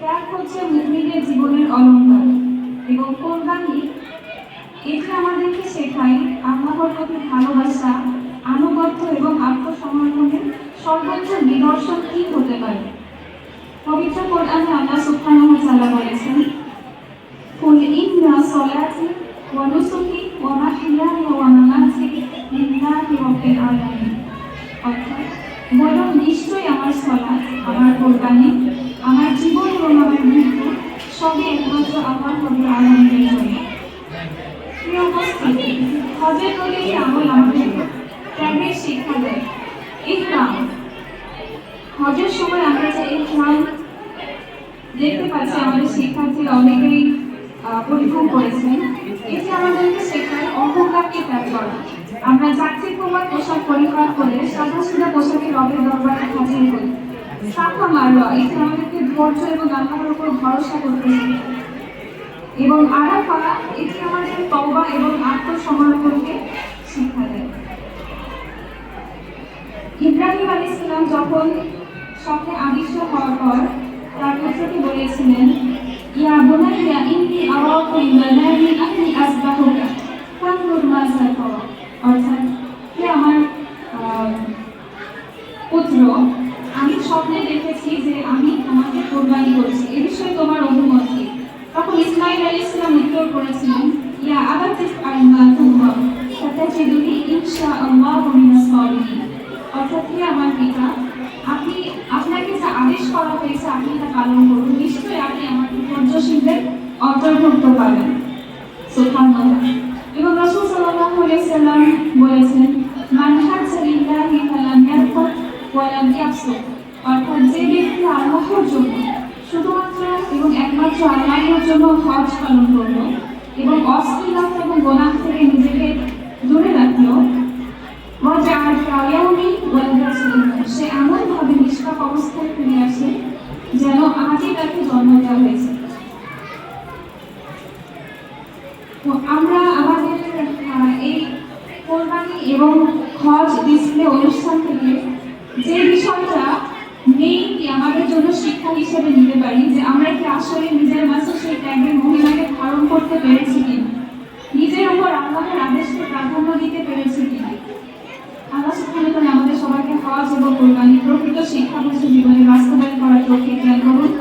ত্যাগ হচ্ছে মুমিনের জীবনের অলংকার এবং কোরবানি এটি আমাদেরকে শেখায় আল্লাহর প্রতি ভালোবাসা, আনুগত্য এবং আত্মসমর্পণের সর্বোচ্চ নিদর্শন কি হতে পারে। পবিত্র কোরআনে আল্লাহ সুবহানাহু ওয়া তাআলা বলেছেন, কুল ইন্না সলাতি ওয়া নুসুকি ওয়া মাহইয়ায়া ওয়া মামাতি লিল্লাহি রাব্বিল আলামিন। অর্থাৎ বলুন, নিশ্চয়ই আমার সালাত, আমার কোরবানি, আমার জীবন এবং আমার মৃত্যু সবই একমাত্র আল্লাহ রাব্বুল আলামিনের জন্য। প্রিয় উপস্থিতি, হজের প্রতিটি আমল আমাদের ত্যাগের শিক্ষা দেয়। ইহরাম, হজের সময় আমরা যে ইহরাম দেখতে পাচ্ছি আমাদের শিক্ষার্থীরা অনেকেই পরিধান করেছেন, এটি আমাদেরকে শেখায় অহংকারকে ত্যাগ করা। আমরা জাতীয়তাবাদ পোশাক পরিহার করে সাদা সিধা পোশাকে রবের দরবারে হাজির করি। সাফা মারওয়া, এটি আমাদেরকে ধৈর্য এবং আল্লাহর উপর ভরসা করতে শেখায়। এবং আরাফা, এটি আমাদের তওবা এবং আত্মসমর্পণকে শিক্ষা দেয়। ইব্রাহিম আলাইহিস সালাম যখন স্বপ্নে আবিষ্ট হওয়ার পর তার পুত্রকে বলেছিলেন, ইয়া বুনাইয়া ইন্নী আরা ফিল মানামি আন্নী আসবাহুকা ফানজুর মাযা তারা। অর্থাৎ, হে আমার পুত্র, আমি স্বপ্নে দেখেছি যে আমি তোমাকে কোরবানি করছি, এ বিষয়ে তোমার অভিমত কি? তখন ইসমাঈল আলাইহিস সালাম উত্তর করেছিলেন, ইয়া আবাতি ইফআল মা তু'মার সাতাজিদুনি ইনশাআল্লাহু মিনাস সাবিরিন। অর্থাৎ, হে আমার পিতা, আপনাকে যা আদেশ করা হয়েছে আপনি তা পালন করুন, নিশ্চয়ই আপনি আমার ধৈর্যশীলদের অন্তর্ভুক্ত পাবেন। সুবহানাল্লাহ। এবং রাসূল সাল্লাল্লাহু আলাইহি ওয়াসাল্লাম বলেছেন, মান হাজ্জা লিল্লাহি ফালাম ইয়ারফুত ওয়া লাম ইয়াফসুক। অর্থাৎ, যে ব্যক্তি আল্লাহর জন্য, শুধুমাত্র এবং একমাত্র আল্লাহর জন্য হজ পালন করলো এবং অশ্লীলতা এবং গুনাহ থেকে নিজেকে দূরে রাখলো, সে এমনভাবে নিষ্পাপ অবস্থায় ফিরে আসে যেন আজই তাকে জন্ম দেওয়া হয়েছে। তো আমরা আমাদের এই কোরবানি এবং হজ ডিসপ্লে অনুষ্ঠান থেকে যে বিষয়টা মেইনলি আমাদের জন্য শিক্ষা হিসেবে নিতে পারি, যে আমরা কি আসলে নিজের মাঝে সেই ত্যাগের মহিমাকে ধারণ করতে পেরেছি কিনা, নিজের উপর আল্লাহর আদেশকে প্রাধান্য দিতে পেরেছি কিনা। আল্লাহ সুবহানাহু ওয়া তাআলা আমাদের সবাইকে হজ এবং কোরবানি প্রকৃত শিক্ষা বস্তু জীবনে বাস্তবায়ন করার তৌফিক দান করুন।